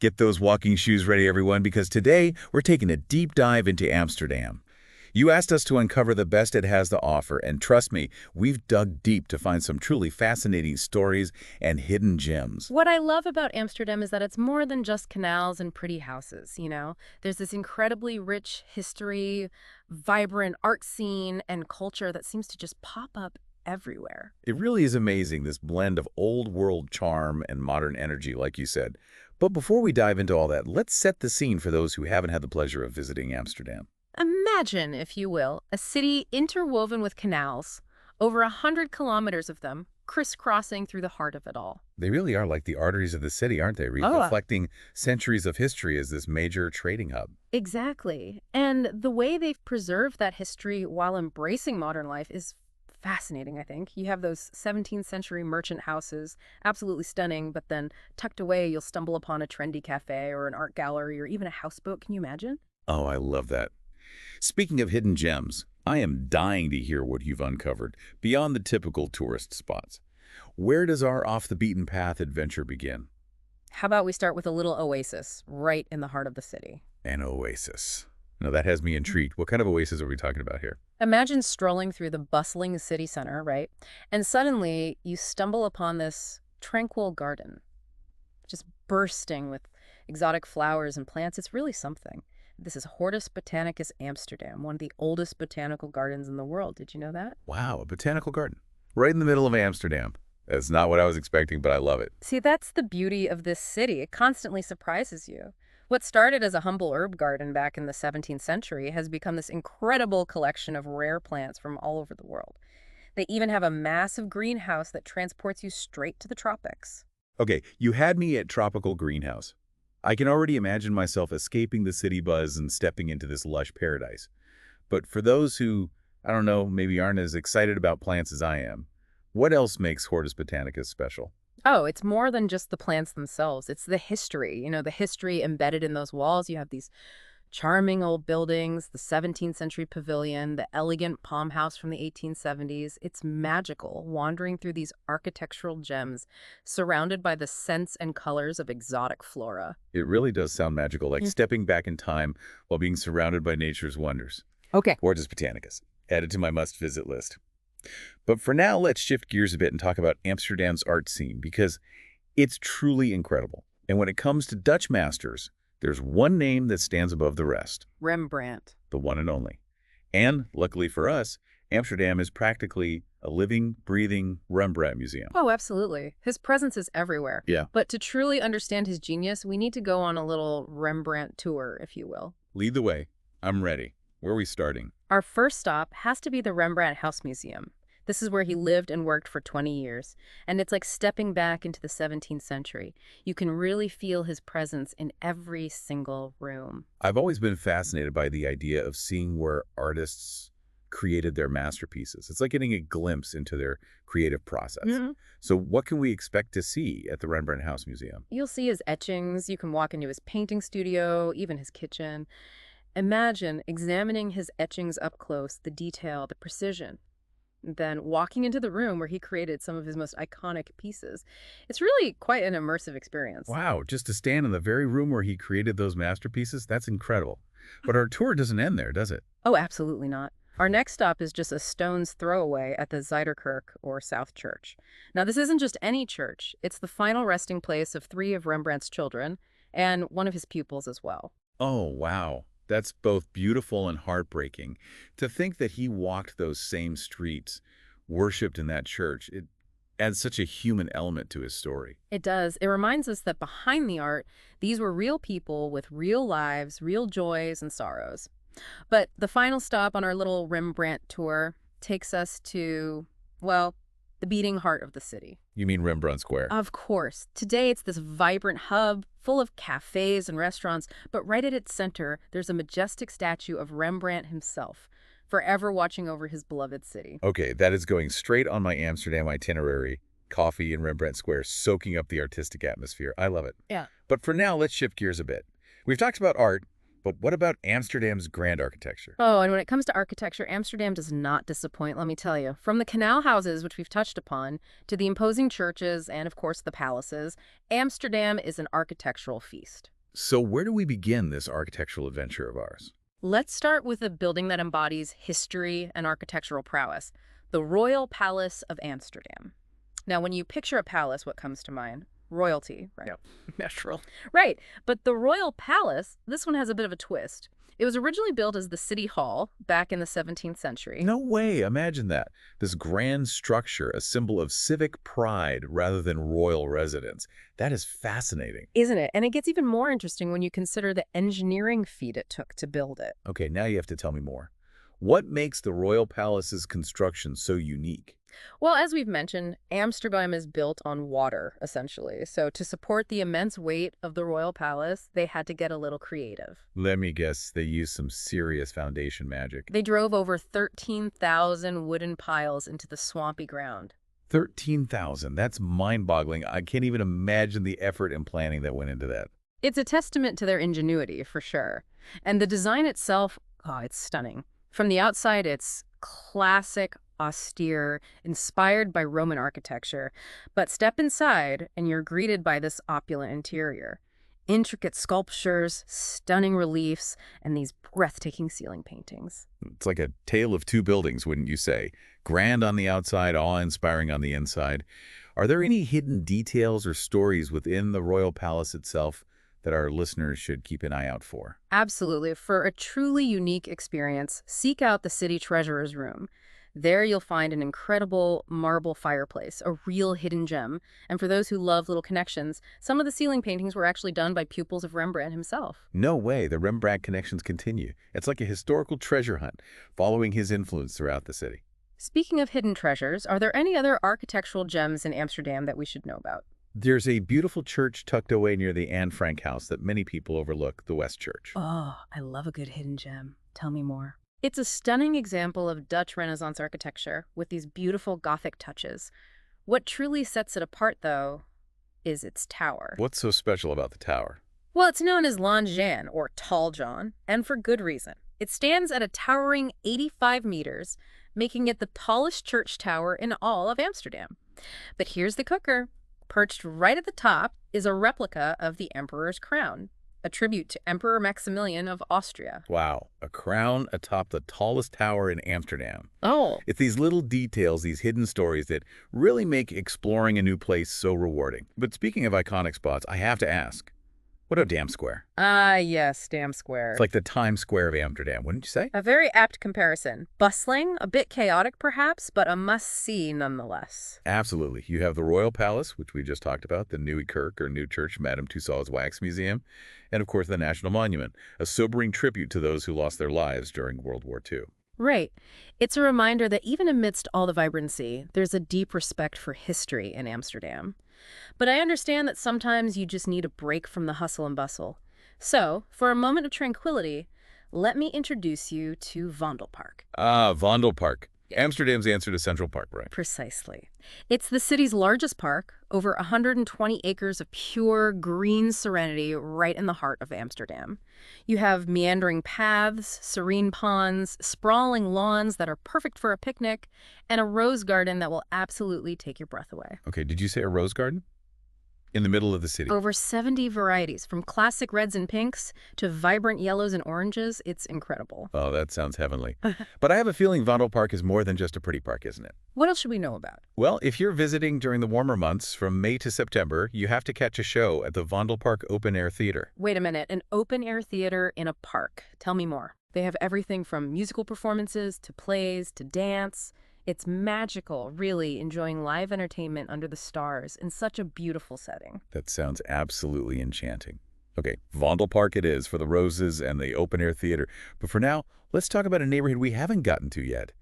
Get those walking shoes ready, everyone, because today we're taking a deep dive into Amsterdam. You asked us to uncover the best it has to offer, and trust me, we've dug deep to find some truly fascinating stories and hidden gems. What I love about Amsterdam is that it's more than just canals and pretty houses, you know? There's this incredibly rich history, vibrant art scene, and culture that seems to just pop up everywhere. It really is amazing, this blend of old-world charm and modern energy, like you said. But before we dive into all that, let's set the scene for those who haven't had the pleasure of visiting Amsterdam. Imagine, if you will, a city interwoven with canals, over 100 kilometers of them, crisscrossing through the heart of it all. They really are like the arteries of the city, aren't they? Oh, Reflecting centuries of history as this major trading hub. exactly. And the way they've preserved that history while embracing modern life is fascinating, I think. You have those 17th century merchant houses, absolutely stunning, but then tucked away, you'll stumble upon a trendy cafe or an art gallery or even a houseboat. Can you imagine? Oh, I love that. Speaking of hidden gems, I am dying to hear what you've uncovered beyond the typical tourist spots. Where does our off-the-beaten-path adventure begin? How about we start with a little oasis right in the heart of the city? An oasis. Now, that has me intrigued. What kind of oasis are we talking about here? Imagine strolling through the bustling city center, right? And suddenly you stumble upon this tranquil garden, just bursting with exotic flowers and plants. It's really something. This is Hortus Botanicus Amsterdam, one of the oldest botanical gardens in the world. Did you know that? Wow, a botanical garden. Right in the middle of Amsterdam. That's not what I was expecting, but I love it. See, that's the beauty of this city. It constantly surprises you. What started as a humble herb garden back in the 17th century has become this incredible collection of rare plants from all over the world. They even have a massive greenhouse that transports you straight to the tropics. Okay, you had me at tropical greenhouse. I can already imagine myself escaping the city buzz and stepping into this lush paradise. But for those who, I don't know, maybe aren't as excited about plants as I am, what else makes Hortus Botanicus special? Oh, it's more than just the plants themselves. It's the history, the history embedded in those walls. You have these charming old buildings, the 17th century pavilion, the elegant palm house from the 1870s. It's magical, wandering through these architectural gems, surrounded by the scents and colors of exotic flora. It really does sound magical, like stepping back in time while being surrounded by nature's wonders. Okay. Hortus Botanicus, added to my must-visit list. But for now, let's shift gears a bit and talk about Amsterdam's art scene, because it's truly incredible. And when it comes to Dutch masters, there's one name that stands above the rest, Rembrandt. the one and only. And luckily for us, Amsterdam is practically a living, breathing Rembrandt museum. Oh, absolutely. His presence is everywhere. Yeah. But to truly understand his genius, we need to go on a little Rembrandt tour, if you will. Lead the way. I'm ready. Where are we starting? Our first stop has to be the Rembrandt House Museum. This is where he lived and worked for 20 years, and it's like stepping back into the 17th century. You can really feel his presence in every single room. I've always been fascinated by the idea of seeing where artists created their masterpieces. It's like getting a glimpse into their creative process. So what can we expect to see at the Rembrandt House Museum? You'll see his etchings, you can walk into his painting studio, even his kitchen. Imagine examining his etchings up close, the detail, the precision. Then walking into the room where he created some of his most iconic pieces. It's really quite an immersive experience. Wow, just to stand in the very room where he created those masterpieces, that's incredible. But our tour doesn't end there, does it? Oh, absolutely not. Our next stop is just a stone's throw away at the Zuiderkerk, or South Church. Now, this isn't just any church. It's the final resting place of 3 of Rembrandt's children and one of his pupils as well. Oh, wow. That's both beautiful and heartbreaking. To think that he walked those same streets, worshipped in that church, it adds such a human element to his story. It does. It reminds us that behind the art, these were real people with real lives, real joys and sorrows. But the final stop on our little Rembrandt tour takes us to, well, the beating heart of the city. You mean Rembrandt Square? Of course. Today it's this vibrant hub full of cafes and restaurants, but right at its center, there's a majestic statue of Rembrandt himself, forever watching over his beloved city. Okay, that is going straight on my Amsterdam itinerary. Coffee in Rembrandt Square, soaking up the artistic atmosphere. I love it. Yeah. But for now, let's shift gears a bit. We've talked about art, But what about Amsterdam's grand architecture? Oh, and when it comes to architecture, Amsterdam does not disappoint, let me tell you. From the canal houses, which we've touched upon, to the imposing churches and, of course, the palaces, Amsterdam is an architectural feast. So where do we begin this architectural adventure of ours? Let's start with a building that embodies history and architectural prowess, the Royal Palace of Amsterdam. Now, when you picture a palace, what comes to mind? Royalty, right? Yep. Natural. Right. But the Royal Palace, this one has a bit of a twist. It was originally built as the city hall back in the 17th century. No way. Imagine that. This grand structure, a symbol of civic pride rather than royal residence. That is fascinating. Isn't it? And it gets even more interesting when you consider the engineering feat it took to build it. Okay, now you have to tell me more. What makes the Royal Palace's construction so unique? Well, as we've mentioned, Amsterdam is built on water, essentially. So to support the immense weight of the royal palace, they had to get a little creative. Let me guess, they used some serious foundation magic. They drove over 13,000 wooden piles into the swampy ground. 13,000. That's mind-boggling. I can't even imagine the effort and planning that went into that. It's a testament to their ingenuity, for sure. And the design itself, oh, it's stunning. From the outside, it's classic, austere, inspired by Roman architecture. But step inside, and you're greeted by this opulent interior. Intricate sculptures, stunning reliefs, and these breathtaking ceiling paintings. It's like a tale of two buildings, wouldn't you say? Grand on the outside, awe-inspiring on the inside. Are there any hidden details or stories within the Royal Palace itself that our listeners should keep an eye out for? Absolutely. For a truly unique experience, seek out the city treasurer's room. There you'll find an incredible marble fireplace, a real hidden gem. And for those who love little connections, some of the ceiling paintings were actually done by pupils of Rembrandt himself. No way, the Rembrandt connections continue. It's like a historical treasure hunt, following his influence throughout the city. Speaking of hidden treasures, are there any other architectural gems in Amsterdam that we should know about? There's a beautiful church tucked away near the Anne Frank house that many people overlook, the West Church. Oh, I love a good hidden gem. Tell me more. It's a stunning example of Dutch Renaissance architecture with these beautiful Gothic touches. What truly sets it apart, though, is its tower. What's so special about the tower? Well, it's known as Lange Jan, or Tall John, and for good reason. It stands at a towering 85 meters, making it the tallest church tower in all of Amsterdam. But here's the cooker. Perched right at the top is a replica of the emperor's crown, a tribute to Emperor Maximilian of Austria. Wow, a crown atop the tallest tower in Amsterdam. Oh. It's these little details, these hidden stories that really make exploring a new place so rewarding. But speaking of iconic spots, I have to ask, what about Dam Square? Ah, yes, Dam Square. It's like the Times Square of Amsterdam, wouldn't you say? A very apt comparison. Bustling, a bit chaotic perhaps, but a must-see nonetheless. Absolutely. You have the Royal Palace, which we just talked about, the Nieuwe Kerk or New Church, Madame Tussauds Wax Museum, and of course the National Monument, a sobering tribute to those who lost their lives during World War II. Right. It's a reminder that even amidst all the vibrancy, there's a deep respect for history in Amsterdam. But I understand that sometimes you just need a break from the hustle and bustle. So, for a moment of tranquility, let me introduce you to Vondelpark. Ah, Vondelpark. Amsterdam's answer to Central Park, right? Precisely. It's the city's largest park, over 120 acres of pure green serenity right in the heart of Amsterdam. You have meandering paths, serene ponds, sprawling lawns that are perfect for a picnic, and a rose garden that will absolutely take your breath away. Okay, did you say a rose garden? In the middle of the city. Over 70 varieties, from classic reds and pinks to vibrant yellows and oranges. It's incredible. Oh, that sounds heavenly. But I have a feeling Vondelpark is more than just a pretty park, isn't it? What else should we know about? Well, if you're visiting during the warmer months, from May to September, you have to catch a show at the Vondelpark Open Air Theater. Wait a minute, an open-air theater in a park. Tell me more. They have everything from musical performances to plays to dance. It's magical, really, enjoying live entertainment under the stars in such a beautiful setting. That sounds absolutely enchanting. Okay, Vondelpark it is for the roses and the open-air theater. But for now, let's talk about a neighborhood we haven't gotten to yet.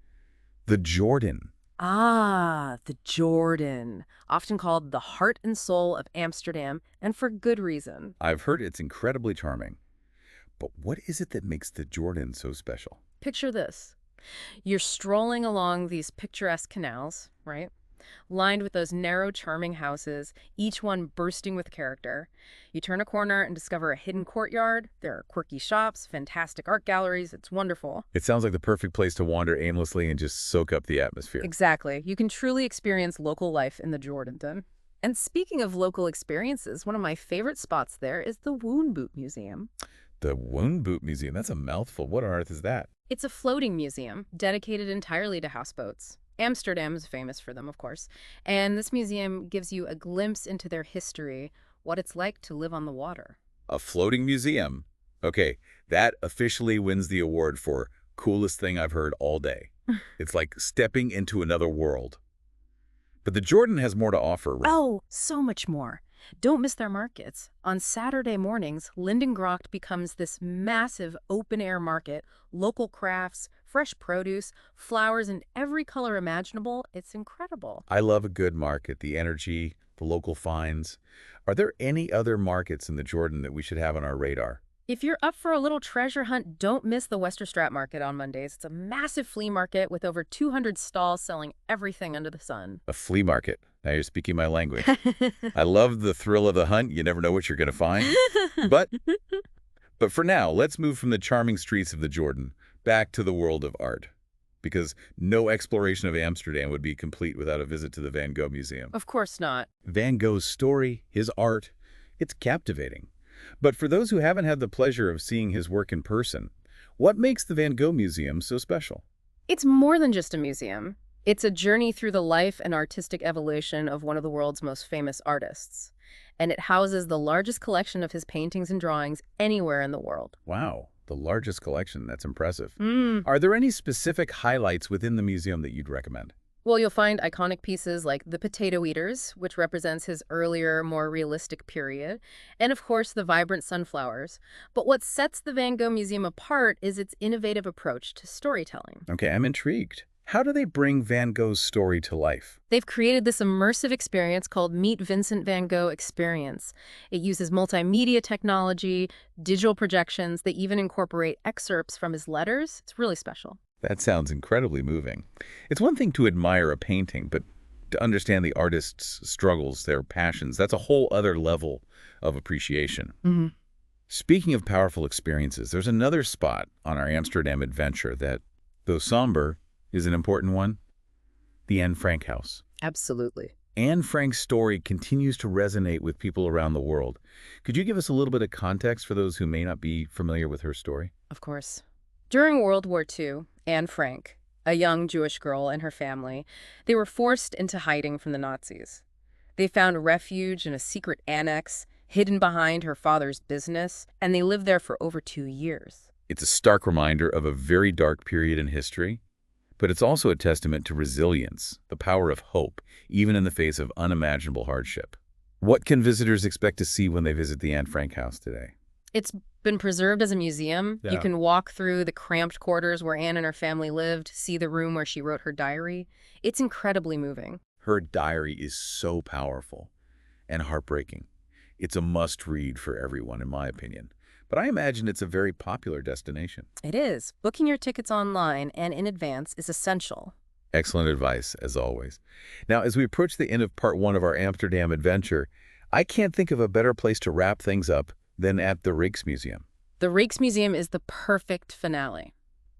The Jordan. Ah, the Jordan, often called the heart and soul of Amsterdam, and for good reason. I've heard it's incredibly charming. But what is it that makes the Jordan so special? Picture this. You're strolling along these picturesque canals, right? lined with those narrow, charming houses, each one bursting with character. You turn a corner and discover a hidden courtyard. There are quirky shops, fantastic art galleries. It's wonderful. It sounds like the perfect place to wander aimlessly and just soak up the atmosphere. Exactly. You can truly experience local life in the Jordanton. And speaking of local experiences, one of my favorite spots there is the Woon Boot Museum. The Woon Boot Museum, that's a mouthful. What on earth is that? It's a floating museum dedicated entirely to houseboats. Amsterdam is famous for them, of course. And this museum gives you a glimpse into their history, what it's like to live on the water. A floating museum? Okay, that officially wins the award for coolest thing I've heard all day. It's like stepping into another world. But the Jordan has more to offer, right? Oh, so much more. Don't miss their markets. On Saturday mornings, Lindengracht becomes this massive open-air market, local crafts, fresh produce, flowers in every color imaginable. It's incredible. I love a good market, the energy, the local finds. Are there any other markets in the Jordan that we should have on our radar? If you're up for a little treasure hunt, don't miss the Westerstraat Market on Mondays. It's a massive flea market with over 200 stalls selling everything under the sun. A flea market. Now you're speaking my language. I love the thrill of the hunt. You never know what you're going to find. But for now, let's move from the charming streets of the Jordan back to the world of art. Because no exploration of Amsterdam would be complete without a visit to the Van Gogh Museum. Of course not. Van Gogh's story, his art, it's captivating. But for those who haven't had the pleasure of seeing his work in person, what makes the Van Gogh Museum so special? It's more than just a museum. It's a journey through the life and artistic evolution of one of the world's most famous artists. And it houses the largest collection of his paintings and drawings anywhere in the world. Wow, the largest collection. That's impressive. Mm. Are there any specific highlights within the museum that you'd recommend? Well, you'll find iconic pieces like the Potato Eaters, which represents his earlier, more realistic period, and of course the vibrant sunflowers. But what sets the Van Gogh Museum apart is its innovative approach to storytelling. Okay, I'm intrigued. How do they bring Van Gogh's story to life? They've created this immersive experience called Meet Vincent Van Gogh Experience. It uses multimedia technology, digital projections. They even incorporate excerpts from his letters. It's really special. That sounds incredibly moving. It's one thing to admire a painting, but to understand the artist's struggles, their passions, that's a whole other level of appreciation. Mm-hmm. Speaking of powerful experiences, there's another spot on our Amsterdam adventure that, though somber, is an important one. The Anne Frank house. Absolutely. Anne Frank's story continues to resonate with people around the world. Could you give us a little bit of context for those who may not be familiar with her story? Of course. During World War II, Anne Frank, a young Jewish girl and her family, they were forced into hiding from the Nazis. They found refuge in a secret annex, hidden behind her father's business, and they lived there for over 2 years. It's a stark reminder of a very dark period in history, but it's also a testament to resilience, the power of hope, even in the face of unimaginable hardship. What can visitors expect to see when they visit the Anne Frank house today? It's been preserved as a museum. Yeah. You can walk through the cramped quarters where Anne and her family lived, see the room where she wrote her diary. It's incredibly moving. Her diary is so powerful and heartbreaking. It's a must-read for everyone, in my opinion. But I imagine it's a very popular destination. It is. Booking your tickets online and in advance is essential. Excellent advice, as always. Now, as we approach the end of part 1 of our Amsterdam adventure, I can't think of a better place to wrap things up than at the Rijksmuseum. The Rijksmuseum is the perfect finale.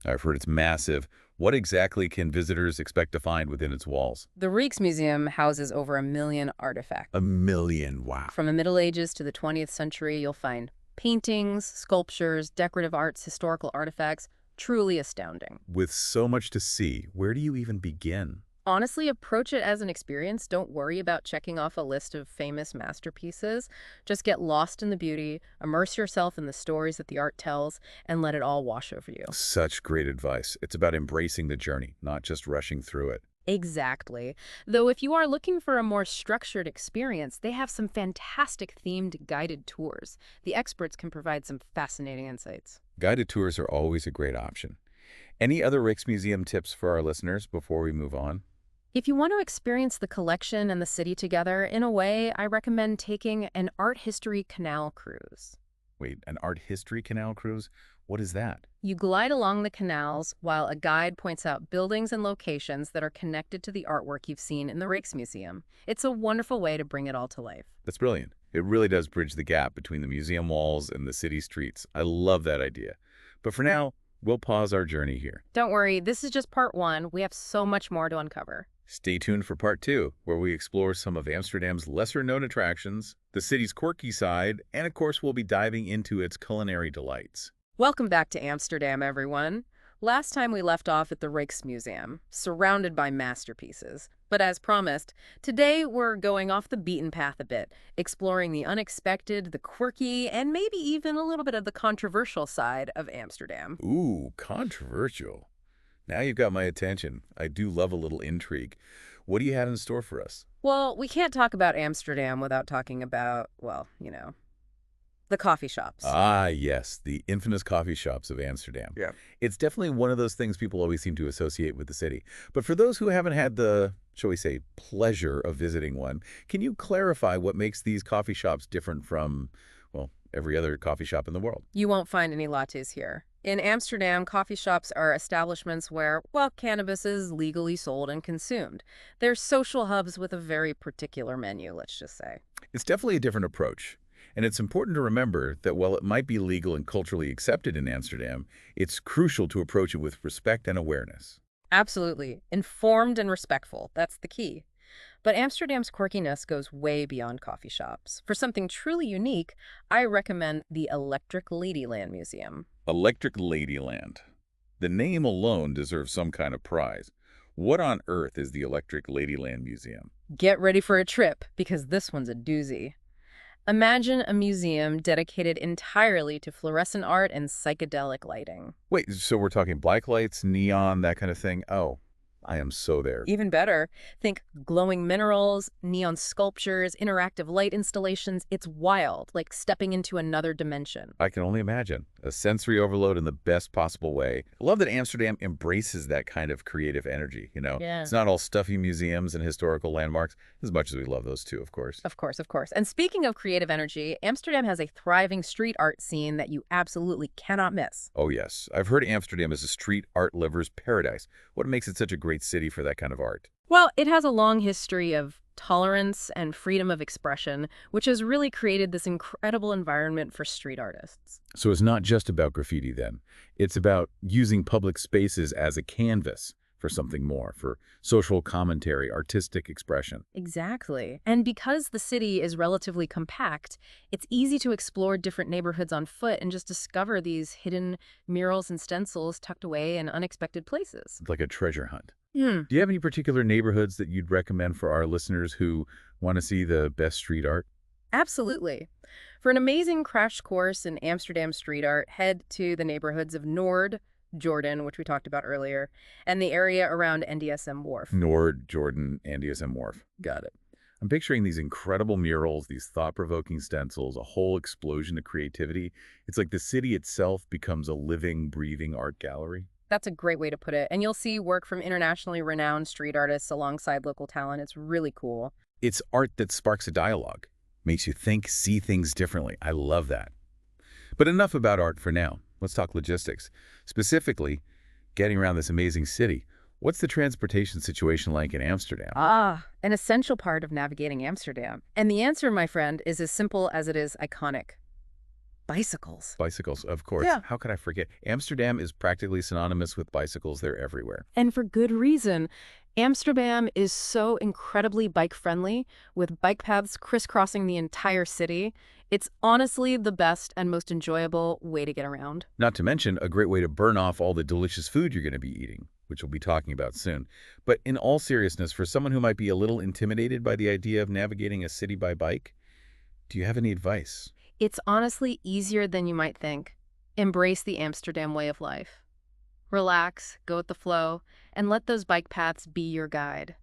I've heard it's massive. What exactly can visitors expect to find within its walls? The Rijksmuseum houses over 1 million artifacts. 1 million, wow. From the Middle Ages to the 20th century, you'll find paintings, sculptures, decorative arts, historical artifacts. Truly astounding. With so much to see, where do you even begin? Honestly, approach it as an experience. Don't worry about checking off a list of famous masterpieces. Just get lost in the beauty, immerse yourself in the stories that the art tells, and let it all wash over you. Such great advice. It's about embracing the journey, not just rushing through it. Exactly. Though if you are looking for a more structured experience, they have some fantastic themed guided tours. The experts can provide some fascinating insights. Guided tours are always a great option. Any other Rijksmuseum tips for our listeners before we move on? If you want to experience the collection and the city together in a way, I recommend taking an art history canal cruise. Wait, an art history canal cruise? What is that? You glide along the canals while a guide points out buildings and locations that are connected to the artwork you've seen in the Rijksmuseum. It's a wonderful way to bring it all to life. That's brilliant. It really does bridge the gap between the museum walls and the city streets. I love that idea. But for now, we'll pause our journey here. Don't worry, this is just part one. We have so much more to uncover. Stay tuned for part two, where we explore some of Amsterdam's lesser-known attractions, the city's quirky side, and of course we'll be diving into its culinary delights. Welcome back to Amsterdam, everyone. Last time we left off at the Rijksmuseum, surrounded by masterpieces. But as promised, today we're going off the beaten path a bit, exploring the unexpected, the quirky, and maybe even a little bit of the controversial side of Amsterdam. Ooh, controversial. Now you've got my attention. I do love a little intrigue. What do you have in store for us? Well, we can't talk about Amsterdam without talking about, well, the coffee shops. Ah, yes, the infamous coffee shops of Amsterdam. Yeah. It's definitely one of those things people always seem to associate with the city. But for those who haven't had the, shall we say, pleasure of visiting one, can you clarify what makes these coffee shops different from, well, every other coffee shop in the world? You won't find any lattes here. In Amsterdam, coffee shops are establishments where, well, cannabis is legally sold and consumed. They're social hubs with a very particular menu, let's just say. It's definitely a different approach. And it's important to remember that while it might be legal and culturally accepted in Amsterdam, it's crucial to approach it with respect and awareness. Absolutely. Informed and respectful. That's the key. But Amsterdam's quirkiness goes way beyond coffee shops. For something truly unique, I recommend the Electric Ladyland Museum. Electric Ladyland. The name alone deserves some kind of prize. What on earth is the Electric Ladyland Museum? Get ready for a trip, because this one's a doozy. Imagine a museum dedicated entirely to fluorescent art and psychedelic lighting. Wait, so we're talking black lights, neon, that kind of thing? Oh, I am so there. Even better, think glowing minerals, neon sculptures, interactive light installations. It's wild, like stepping into another dimension. I can only imagine. A sensory overload in the best possible way. I love that Amsterdam embraces that kind of creative energy, Yeah. It's not all stuffy museums and historical landmarks, as much as we love those too, of course. Of course, of course. And speaking of creative energy, Amsterdam has a thriving street art scene that you absolutely cannot miss. Oh yes, I've heard Amsterdam is a street art lover's paradise. What makes it such a great city for that kind of art? Well, it has a long history of tolerance and freedom of expression, which has really created this incredible environment for street artists. So it's not just about graffiti then. It's about using public spaces as a canvas for something more, for social commentary, artistic expression. Exactly. And because the city is relatively compact, it's easy to explore different neighborhoods on foot and just discover these hidden murals and stencils tucked away in unexpected places. It's like a treasure hunt. Hmm. Do you have any particular neighborhoods that you'd recommend for our listeners who want to see the best street art? Absolutely. For an amazing crash course in Amsterdam street art, head to the neighborhoods of Noord, Jordan, which we talked about earlier, and the area around NDSM Wharf. Noord, Jordan, and DSM Wharf. Got it. I'm picturing these incredible murals, these thought-provoking stencils, a whole explosion of creativity. It's like the city itself becomes a living, breathing art gallery. That's a great way to put it. And you'll see work from internationally renowned street artists alongside local talent. It's really cool. It's art that sparks a dialogue, makes you think, see things differently. I love that. But enough about art for now. Let's talk logistics. Specifically, getting around this amazing city. What's the transportation situation like in Amsterdam? An essential part of navigating Amsterdam. And the answer, my friend, is as simple as it is iconic. Bicycles. Bicycles, of course. Yeah. How could I forget? Amsterdam is practically synonymous with bicycles. They're everywhere. And for good reason. Amsterdam is so incredibly bike-friendly, with bike paths crisscrossing the entire city. It's honestly the best and most enjoyable way to get around. Not to mention a great way to burn off all the delicious food you're going to be eating, which we'll be talking about soon. But in all seriousness, for someone who might be a little intimidated by the idea of navigating a city by bike, do you have any advice? It's honestly easier than you might think. Embrace the Amsterdam way of life. Relax, go with the flow, and let those bike paths be your guide.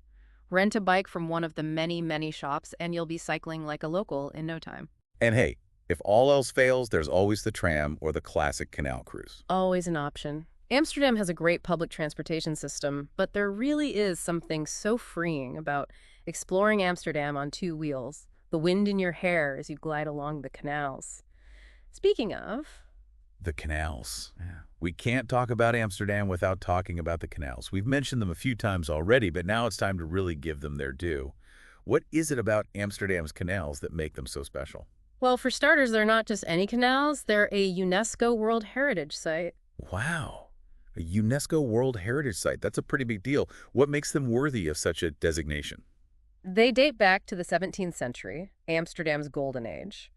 Rent a bike from one of the many, many shops, and you'll be cycling like a local in no time. And hey, if all else fails, there's always the tram or the classic canal cruise. Always an option. Amsterdam has a great public transportation system, but there really is something so freeing about exploring Amsterdam on two wheels, the wind in your hair as you glide along the canals. Speaking of, The canals. Yeah. We can't talk about Amsterdam without talking about the canals. We've mentioned them a few times already, but now it's time to really give them their due. What is it about Amsterdam's canals that make them so special? well, for starters, they're not just any canals, they're a UNESCO World Heritage Site. Wow. A UNESCO World Heritage Site. That's a pretty big deal. What makes them worthy of such a designation? They date back to the 17th century, Amsterdam's golden age.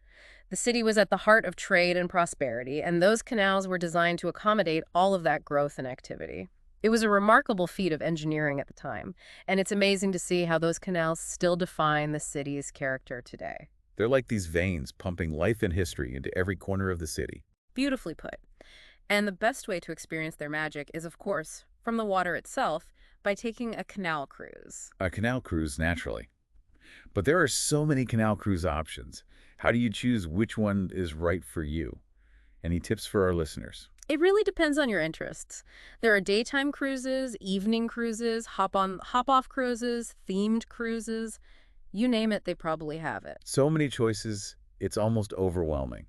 The city was at the heart of trade and prosperity, and those canals were designed to accommodate all of that growth and activity. It was a remarkable feat of engineering at the time, and it's amazing to see how those canals still define the city's character today. They're like these veins pumping life and history into every corner of the city. Beautifully put. And the best way to experience their magic is, of course, from the water itself by taking a canal cruise. A canal cruise, naturally. But there are so many canal cruise options. How do you choose which one is right for you? Any tips for our listeners? It really depends on your interests. There are daytime cruises, evening cruises, hop-on, hop-off cruises, themed cruises. You name it, they probably have it. So many choices, it's almost overwhelming.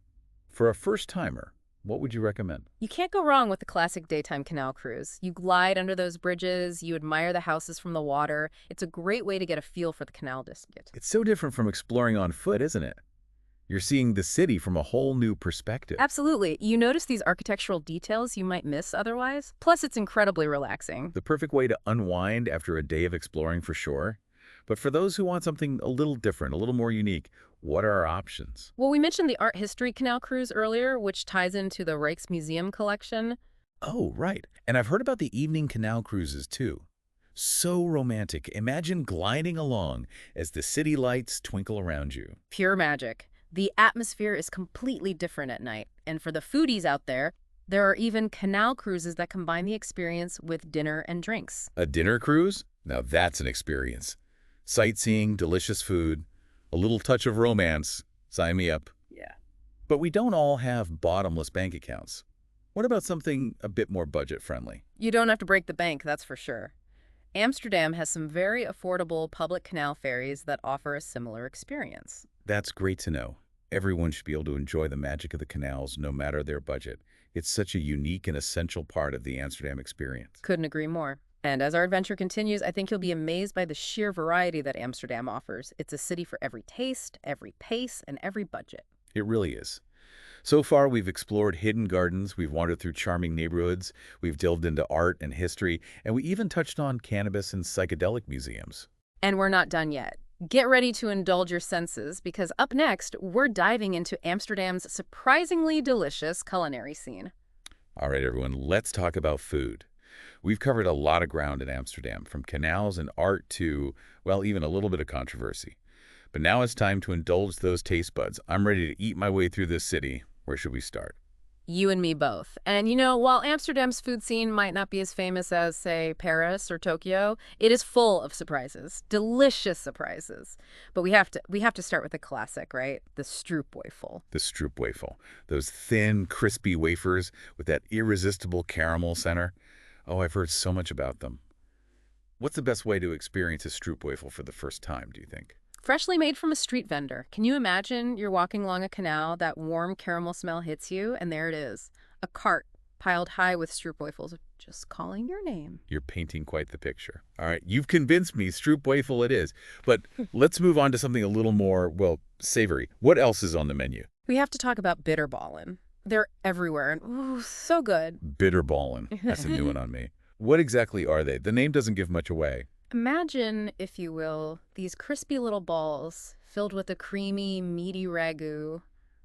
For a first-timer, what would you recommend? You can't go wrong with the classic daytime canal cruise. You glide under those bridges, you admire the houses from the water. It's a great way to get a feel for the canal district. It's so different from exploring on foot, isn't it? You're seeing the city from a whole new perspective. Absolutely. You notice these architectural details you might miss otherwise. Plus, it's incredibly relaxing. The perfect way to unwind after a day of exploring for sure. But for those who want something a little different, a little more unique, what are our options? Well, we mentioned the art history canal cruise earlier, which ties into the Rijksmuseum collection. Oh, right. And I've heard about the evening canal cruises too. So romantic. Imagine gliding along as the city lights twinkle around you. Pure magic. The atmosphere is completely different at night. And for the foodies out there, there are even canal cruises that combine the experience with dinner and drinks. A dinner cruise? Now that's an experience. Sightseeing, delicious food, a little touch of romance. Sign me up. Yeah. But we don't all have bottomless bank accounts. What about something a bit more budget-friendly? You don't have to break the bank, that's for sure. Amsterdam has some very affordable public canal ferries that offer a similar experience. That's great to know. Everyone should be able to enjoy the magic of the canals no matter their budget. It's such a unique and essential part of the Amsterdam experience. Couldn't agree more. And as our adventure continues, I think you'll be amazed by the sheer variety that Amsterdam offers. It's a city for every taste, every pace, and every budget. It really is. So far, we've explored hidden gardens, we've wandered through charming neighborhoods, we've delved into art and history, and we even touched on cannabis and psychedelic museums. And we're not done yet. Get ready to indulge your senses because up next, we're diving into Amsterdam's surprisingly delicious culinary scene. All right, everyone, let's talk about food. We've covered a lot of ground in Amsterdam, from canals and art to, well, even a little bit of controversy. But now it's time to indulge those taste buds. I'm ready to eat my way through this city. Where should we start? You and me both. And you know, while Amsterdam's food scene might not be as famous as, say, Paris or Tokyo, it is full of surprises, delicious surprises. But we have to start with the classic, right? The stroopwafel. The stroopwafel. Those thin, crispy wafers with that irresistible caramel center. Oh, I've heard so much about them. What's the best way to experience a stroopwafel for the first time, do you think? Freshly made from a street vendor. Can you imagine you're walking along a canal, that warm caramel smell hits you, and there it is, a cart piled high with stroopwafels, just calling your name. You're painting quite the picture. All right, you've convinced me. Stroopwafel it is. But let's move on to something a little more, well, savory. What else is on the menu? We have to talk about bitterballen. They're everywhere, and ooh, so good. Bitterballen. That's a new one on me. What exactly are they? The name doesn't give much away. Imagine, if you will, these crispy little balls filled with a creamy, meaty ragu.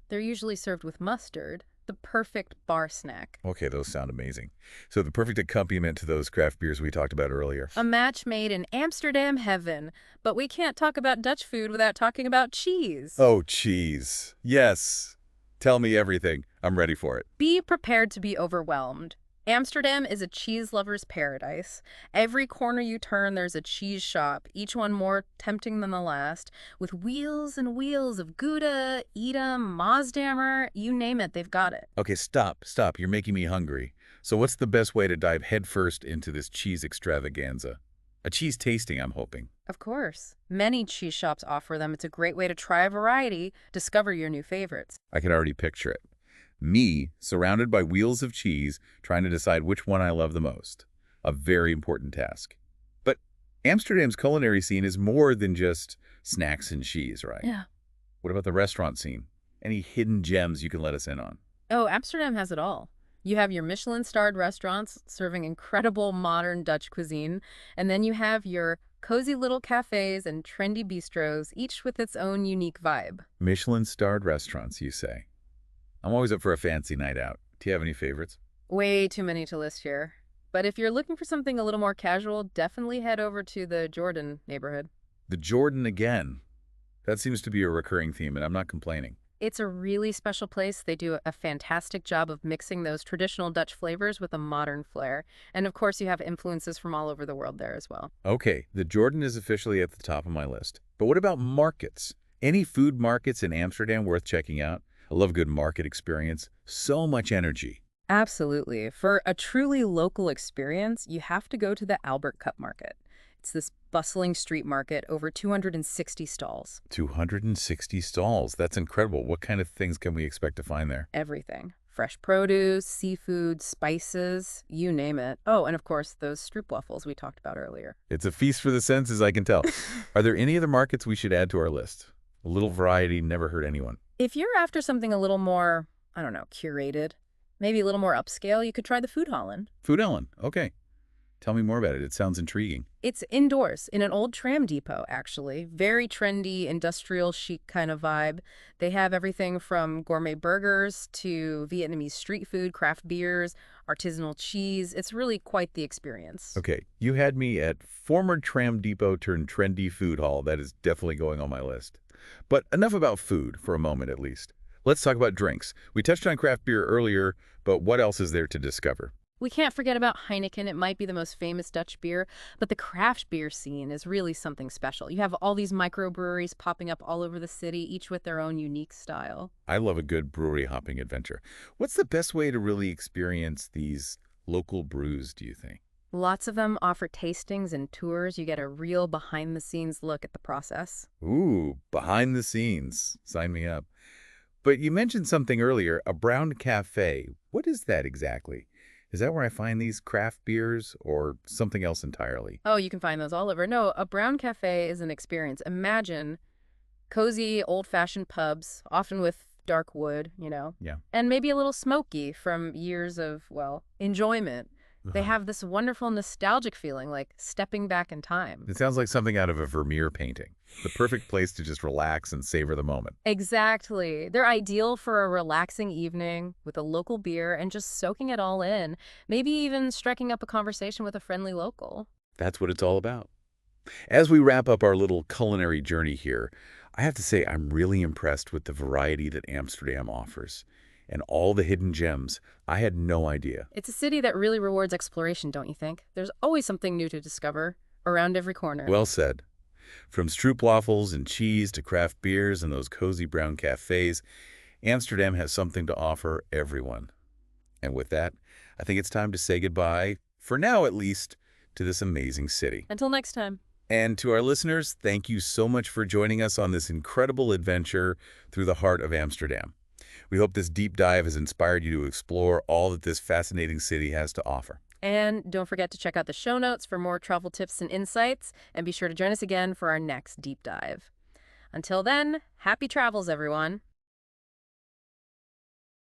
They're usually served with mustard, the perfect bar snack. Okay, those sound amazing. So the perfect accompaniment to those craft beers we talked about earlier. A match made in Amsterdam heaven. But we can't talk about Dutch food without talking about cheese. Oh, cheese. Yes. Tell me everything. I'm ready for it. Be prepared to be overwhelmed. Amsterdam is a cheese lover's paradise. Every corner you turn, there's a cheese shop, each one more tempting than the last, with wheels and wheels of Gouda, Edam, Maasdammer, you name it, they've got it. Okay, stop. You're making me hungry. So what's the best way to dive headfirst into this cheese extravaganza? A cheese tasting, I'm hoping. Of course. Many cheese shops offer them. It's a great way to try a variety, discover your new favorites. I can already picture it. Me, surrounded by wheels of cheese, trying to decide which one I love the most. A very important task. But Amsterdam's culinary scene is more than just snacks and cheese, right? Yeah. What about the restaurant scene? Any hidden gems you can let us in on? Oh, Amsterdam has it all. You have your Michelin-starred restaurants serving incredible modern Dutch cuisine, and then you have your cozy little cafes and trendy bistros, each with its own unique vibe. Michelin-starred restaurants, you say? I'm always up for a fancy night out. Do you have any favorites? Way too many to list here. But if you're looking for something a little more casual, definitely head over to the Jordan neighborhood. The Jordan again. That seems to be a recurring theme, and I'm not complaining. It's a really special place. They do a fantastic job of mixing those traditional Dutch flavors with a modern flair. And of course, you have influences from all over the world there as well. Okay, the Jordan is officially at the top of my list. But what about markets? Any food markets in Amsterdam worth checking out? I love a good market experience. So much energy. Absolutely. For a truly local experience, you have to go to the Albert Cup Market. It's this bustling street market, over 260 stalls. 260 stalls. That's incredible. What kind of things can we expect to find there? Everything. Fresh produce, seafood, spices, you name it. Oh, and of course, those stroopwafels we talked about earlier. It's a feast for the senses, I can tell. Are there any other markets we should add to our list? A little variety never hurt anyone. If you're after something a little more, I don't know, curated, maybe a little more upscale, you could try the Food Holland. Food Ellen. Okay. Tell me more about it. It sounds intriguing. It's indoors in an old tram depot, actually. Very trendy, industrial chic kind of vibe. They have everything from gourmet burgers to Vietnamese street food, craft beers, artisanal cheese. It's really quite the experience. Okay, you had me at former tram depot turned trendy food hall. That is definitely going on my list. But enough about food, for a moment at least. Let's talk about drinks. We touched on craft beer earlier, but what else is there to discover? We can't forget about Heineken. It might be the most famous Dutch beer, but the craft beer scene is really something special. You have all these microbreweries popping up all over the city, each with their own unique style. I love a good brewery hopping adventure. What's the best way to really experience these local brews, do you think? Lots of them offer tastings and tours. You get a real behind-the-scenes look at the process. Ooh, behind the scenes. Sign me up. But you mentioned something earlier, a brown cafe. What is that exactly? Is that where I find these craft beers or something else entirely? Oh, you can find those all over. No, a brown cafe is an experience. Imagine cozy, old-fashioned pubs, often with dark wood, Yeah. and maybe a little smoky from years of, well, enjoyment. They have this wonderful nostalgic feeling, like stepping back in time. It sounds like something out of a Vermeer painting. The perfect place to just relax and savor the moment. Exactly. They're ideal for a relaxing evening with a local beer and just soaking it all in, maybe even striking up a conversation with a friendly local. That's what it's all about. As we wrap up our little culinary journey here, I have to say I'm really impressed with the variety that Amsterdam offers. And all the hidden gems. I had no idea. It's a city that really rewards exploration, don't you think? There's always something new to discover around every corner. Well said. From stroopwafels and cheese to craft beers and those cozy brown cafes, Amsterdam has something to offer everyone. And with that, I think it's time to say goodbye, for now at least, to this amazing city. Until next time. And to our listeners, thank you so much for joining us on this incredible adventure through the heart of Amsterdam. We hope this deep dive has inspired you to explore all that this fascinating city has to offer. And don't forget to check out the show notes for more travel tips and insights, and be sure to join us again for our next deep dive. Until then, happy travels, everyone.